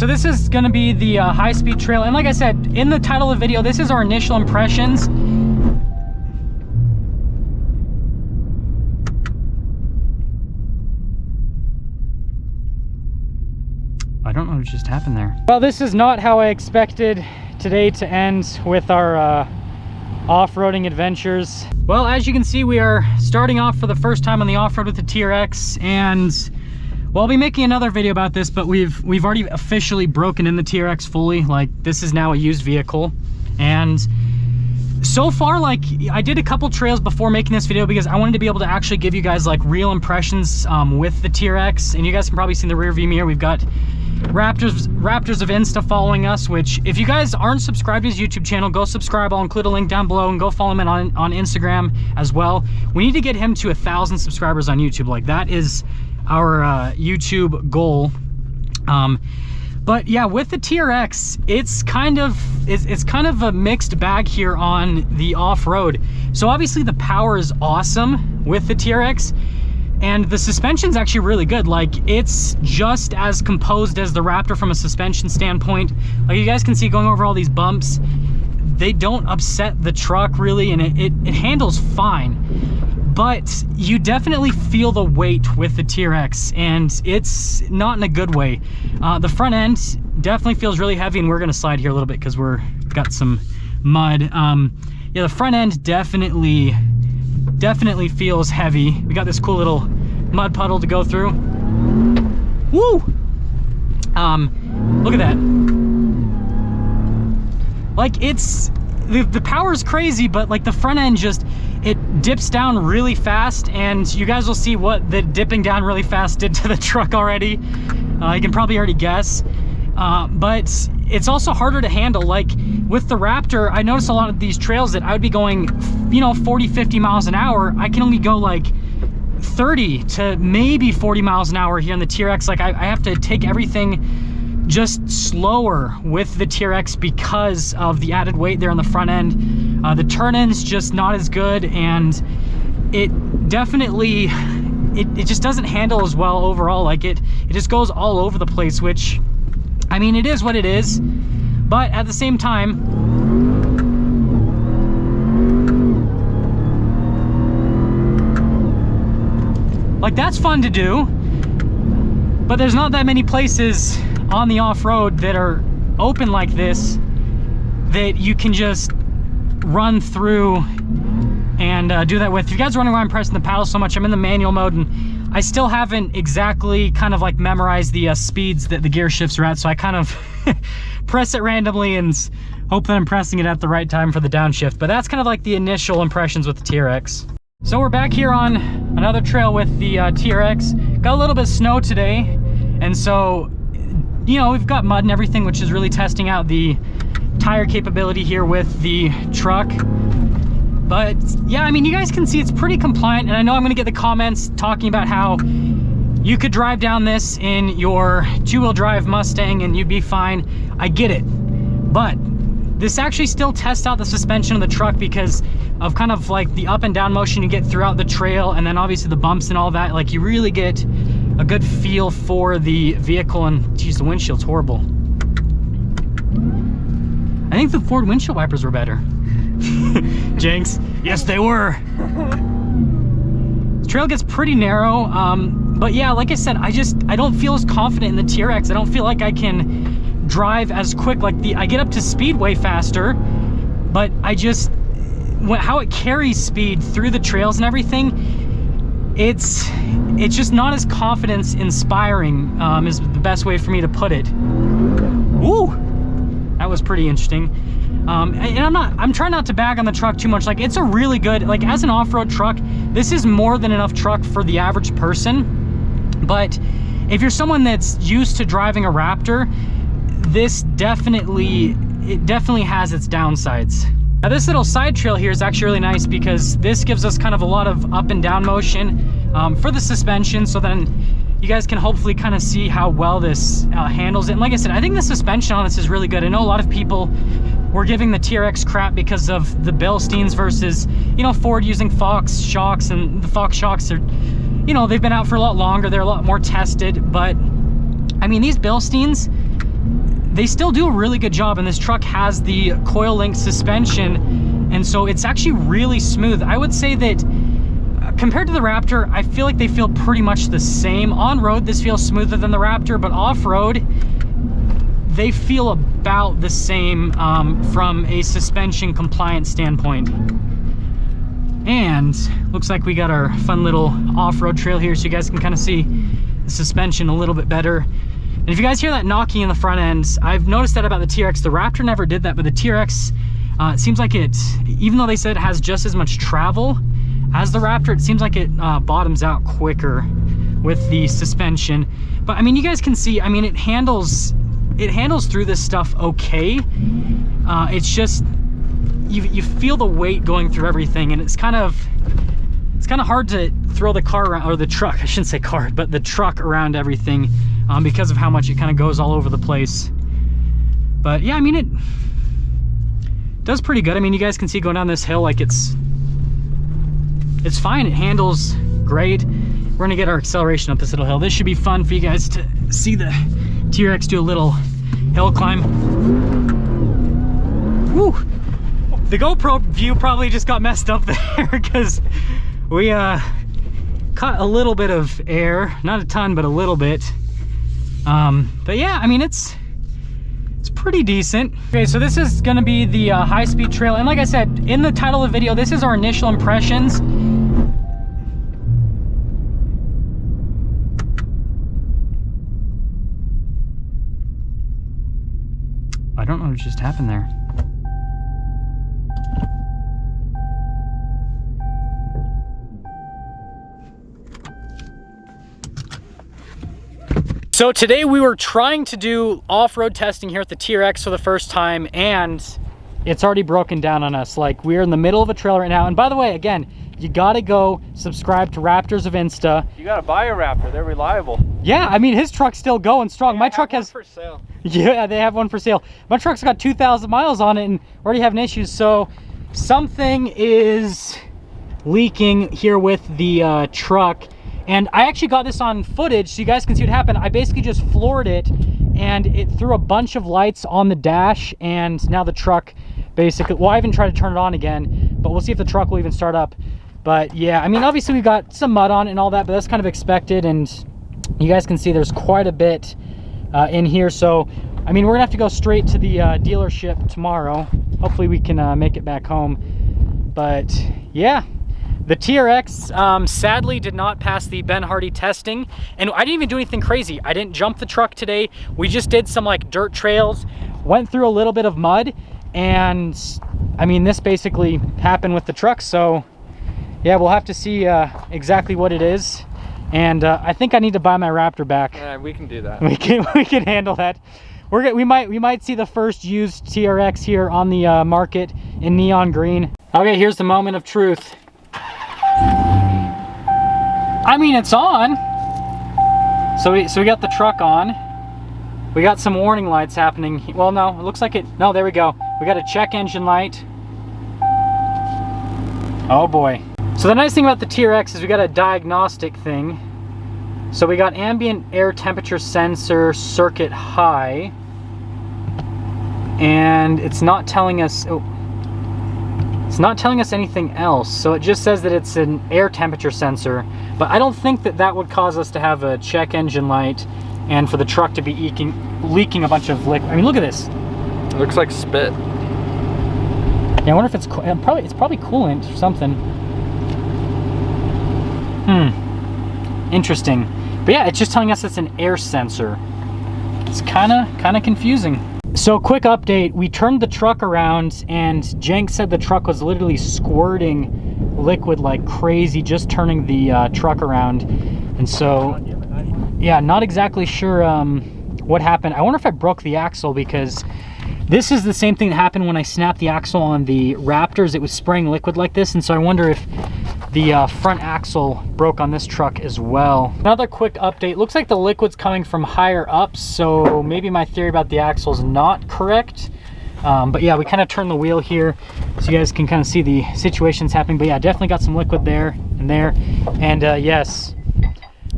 so this is going to be the high-speed trail, and like I said in the title of the video, this is our initial impressions. I don't know what just happened there. Well, this is not how I expected today to end with our off-roading adventures. Well, as you can see, we are starting off for the first time on the off-road with the TRX, and well, I'll be making another video about this, but we've already officially broken in the TRX fully. Like, this is now a used vehicle, and so far, like, I did a couple trails before making this video because I wanted to be able to actually give you guys like real impressions with the TRX, and you guys can probably see in the rear view mirror we've got Raptors of Insta following us, which if you guys aren't subscribed to his YouTube channel, go subscribe. I'll include a link down below, and go follow him on Instagram as well. We need to get him to 1,000 subscribers on YouTube. Like, that is our YouTube goal. But yeah, with the TRX, it's kind of a mixed bag here on the off-road. So obviously the power is awesome with the TRX, and the suspension's actually really good. Like, it's just as composed as the Raptor from a suspension standpoint. Like, you guys can see going over all these bumps, they don't upset the truck really, and it handles fine. But you definitely feel the weight with the TRX, and it's not in a good way. The front end definitely feels really heavy, and we're gonna slide here a little bit because we've got some mud. Yeah, the front end definitely feels heavy. We got this cool little mud puddle to go through. Woo! Look at that. Like, it's the power is crazy, but like the front end just, it dips down really fast, and you guys will see what the dipping down really fast did to the truck already. You can probably already guess. But it's also harder to handle. Like with the Raptor, I noticed a lot of these trails that I would be going, you know, 40, 50 miles an hour. I can only go like 30 to maybe 40 miles an hour here in the TRX. Like I have to take everything just slower with the TRX because of the added weight there on the front end. The turn-in's just not as good, and it definitely, it just doesn't handle as well overall. Like it just goes all over the place, which, I mean, it is what it is, but at the same time, like, that's fun to do, but there's not that many places on the off-road that are open like this that you can just run through and do that with. If you guys are wondering why I'm pressing the paddle so much, I'm in the manual mode, and I still haven't exactly kind of like memorized the speeds that the gear shifts are at, so I kind of press it randomly and hope that I'm pressing it at the right time for the downshift. But that's kind of like the initial impressions with the TRX. So we're back here on another trail with the TRX. Got a little bit of snow today, and so, you know, we've got mud and everything, which is really testing out the tire capability here with the truck. But yeah, I mean, you guys can see it's pretty compliant, and I know I'm gonna get the comments talking about how you could drive down this in your two-wheel drive Mustang and you'd be fine. I get it, but this actually still tests out the suspension of the truck because of kind of like the up and down motion you get throughout the trail, and then obviously the bumps and all that. Like, you really get a good feel for the vehicle. And geez, the windshield's horrible. I think the Ford windshield wipers were better. Jinx. Yes, they were. The trail gets pretty narrow, but yeah, like I said, I don't feel as confident in the TRX. I don't feel like I can drive as quick. Like, I get up to speed way faster, but how it carries speed through the trails and everything, it's just not as confidence inspiring, is the best way for me to put it. Woo! That was pretty interesting. And I'm trying not to bag on the truck too much. Like, it's a really good, like, as an off-road truck, this is more than enough truck for the average person. But if you're someone that's used to driving a Raptor, this definitely has its downsides. Now, this little side trail here is actually really nice because this gives us kind of a lot of up and down motion for the suspension, so then you guys can hopefully kind of see how well this handles it. And like I said, I think the suspension on this is really good. I know a lot of people were giving the TRX crap because of the Bilsteins versus, you know, Ford using Fox shocks, and the Fox shocks are, you know, they've been out for a lot longer, they're a lot more tested. But I mean, these Bilsteins, they still do a really good job, and this truck has the coil link suspension, and so it's actually really smooth. I would say that compared to the Raptor, I feel like they feel pretty much the same. On road, this feels smoother than the Raptor, but off road, they feel about the same from a suspension compliance standpoint. And looks like we got our fun little off-road trail here, so you guys can kind of see the suspension a little bit better. And if you guys hear that knocking in the front end, I've noticed that about the TRX. The Raptor never did that, but the TRX, it seems like it, even though they said it has just as much travel as the Raptor, it seems like it bottoms out quicker with the suspension. But I mean, you guys can see, I mean, it handles through this stuff okay. It's just, you feel the weight going through everything, and it's kind of hard to throw the car around, or the truck, I shouldn't say car, but the truck around everything, because of how much it kind of goes all over the place. But yeah, I mean, it does pretty good. I mean, you guys can see going down this hill, like it's fine. It handles great. We're gonna get our acceleration up this little hill. This should be fun for you guys to see the TRX do a little hill climb. Woo! The GoPro view probably just got messed up there because we caught a little bit of air, not a ton, but a little bit. But yeah, I mean, it's pretty decent. Okay, so this is gonna be the high-speed trail, and like I said in the title of the video, this is our initial impressions. I don't know what just happened there. So today we were trying to do off-road testing here at the TRX for the first time, and it's already broken down on us. Like, we're in the middle of a trail right now. And by the way, again, you gotta go subscribe to Raptors of Insta. You gotta buy a Raptor, they're reliable. Yeah, I mean, his truck's still going strong. My truck has... for sale. Yeah, they have one for sale. My truck's got 2,000 miles on it and already having issues. So something is leaking here with the truck. And I actually got this on footage so you guys can see what happened. I basically just floored it, and it threw a bunch of lights on the dash, and now the truck basically, well, I haven't tried to turn it on again, but we'll see if the truck will even start up. But yeah, I mean, obviously we got some mud on it and all that, but that's kind of expected, and you guys can see there's quite a bit in here. So I mean, we're gonna have to go straight to the dealership tomorrow. Hopefully we can make it back home. But yeah, the TRX sadly did not pass the Ben Hardy testing, and I didn't even do anything crazy. I didn't jump the truck today. We just did some like dirt trails, went through a little bit of mud, and I mean, this basically happened with the truck. So yeah, we'll have to see exactly what it is. And I think I need to buy my Raptor back. Yeah, we can do that. We can handle that. We might see the first used TRX here on the market in neon green. Okay, here's the moment of truth. I mean, it's on. So we got the truck on. We got some warning lights happening. Well, no, it looks like it. No, there we go. We got a check engine light. Oh boy. So the nice thing about the TRX is we got a diagnostic thing. So we got ambient air temperature sensor circuit high, and it's not telling us, it's not telling us anything else. So it just says that it's an air temperature sensor, but I don't think that that would cause us to have a check engine light and for the truck to be leaking a bunch of liquid. I mean, look at this. It looks like spit. Yeah, I wonder if it's probably coolant or something. Interesting. But yeah, it's just telling us it's an air sensor. It's kind of confusing. So quick update, we turned the truck around and Jenk said the truck was literally squirting liquid like crazy just turning the truck around. And so yeah, not exactly sure what happened. I wonder if I broke the axle, because this is the same thing that happened when I snapped the axle on the Raptors. It was spraying liquid like this, and so I wonder if the front axle broke on this truck as well. Another quick update, looks like the liquid's coming from higher up, so maybe my theory about the axle is not correct. But yeah, we kind of turned the wheel here so you guys can kind of see the situations happening. But yeah, definitely got some liquid there and there. And yes,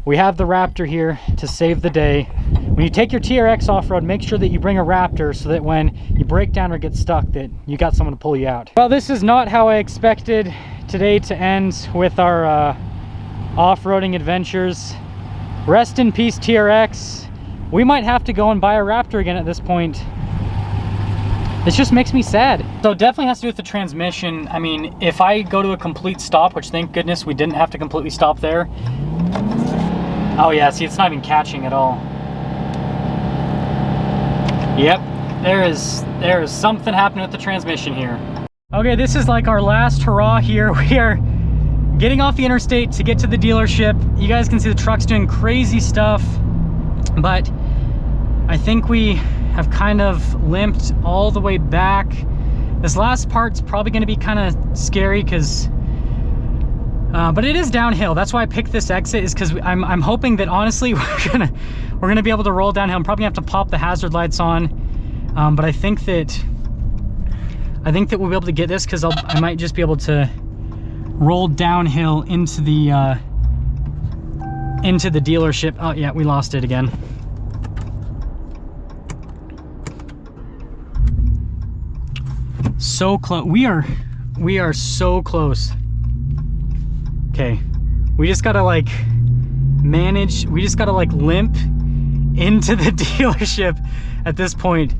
we have the Raptor here to save the day. when you take your TRX off-road, make sure that you bring a Raptor so that when you break down or get stuck, that you got someone to pull you out. Well, this is not how I expected today to end with our off-roading adventures. Rest in peace, TRX. We might have to go and buy a Raptor again at this point. This just makes me sad. So it definitely has to do with the transmission. I mean, if I go to a complete stop, which thank goodness we didn't have to completely stop there. Oh yeah, see, it's not even catching at all. Yep, there is something happening with the transmission here. Okay, this is like our last hurrah here. We are getting off the interstate to get to the dealership. You guys can see the truck's doing crazy stuff, but I think we have kind of limped all the way back. This last part's probably going to be kind of scary because but it is downhill. That's why I picked this exit, is because I'm hoping that honestly we're gonna be able to roll downhill. I'm probably gonna have to pop the hazard lights on, but I think that we'll be able to get this because I might just be able to roll downhill into the dealership. Oh yeah, we lost it again. So close. We are so close. Okay, we just gotta like manage, we just gotta like limp into the dealership at this point.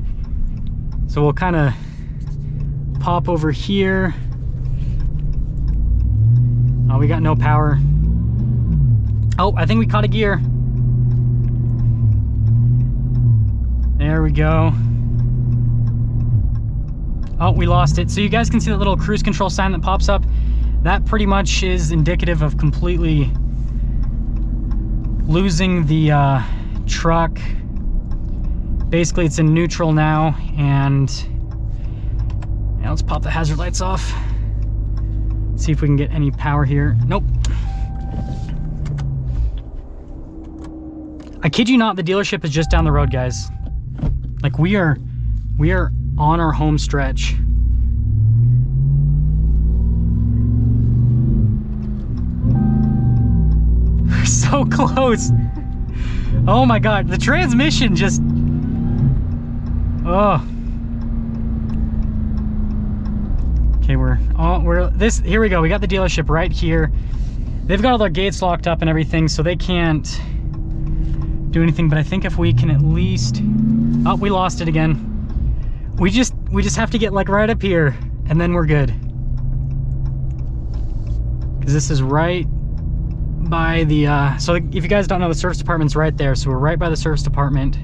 So we'll kind of pop over here. Oh, we got no power. Oh, I think we caught a gear. There we go. Oh, we lost it. So you guys can see that little cruise control sign that pops up. That pretty much is indicative of completely losing the truck. Basically, it's in neutral now, and yeah, let's pop the hazard lights off. See if we can get any power here. Nope. I kid you not, the dealership is just down the road, guys. Like we are on our home stretch. So close. Oh my god, the transmission just, oh. Okay, here we go. We got the dealership right here. They've got all their gates locked up and everything, so they can't do anything, but I think if we can at least, oh, we lost it again. We just have to get like right up here and then we're good. Because this is right by the so if you guys don't know, the service department's right there, so we're right by the service department.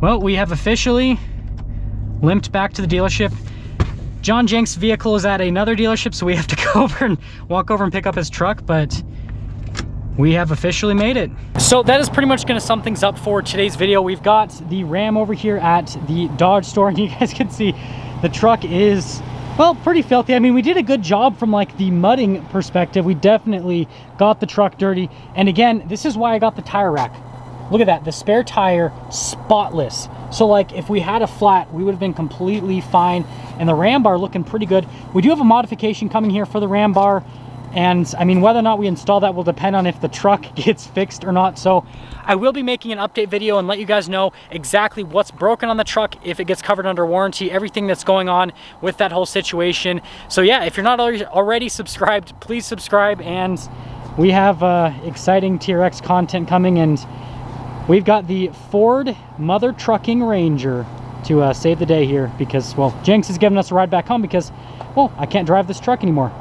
Well, we have officially limped back to the dealership. John Jenks' vehicle is at another dealership, so we have to go over and walk over and pick up his truck, but we have officially made it. So that is pretty much going to sum things up for today's video. We've got the Ram over here at the Dodge store, and you guys can see the truck is, well, pretty filthy. I mean, we did a good job from like the mudding perspective. We definitely got the truck dirty. And again, this is why I got the tire rack. Look at that, the spare tire, spotless. So like if we had a flat, we would have been completely fine. And the ram bar looking pretty good. We do have a modification coming here for the ram bar. And I mean, whether or not we install that will depend on if the truck gets fixed or not. So I will be making an update video and let you guys know exactly what's broken on the truck, if it gets covered under warranty, everything that's going on with that whole situation. So yeah, if you're not already subscribed, please subscribe. And we have exciting TRX content coming, and we've got the Ford Mother Trucking Ranger to save the day here because, well, Jenks is giving us a ride back home because, well, I can't drive this truck anymore.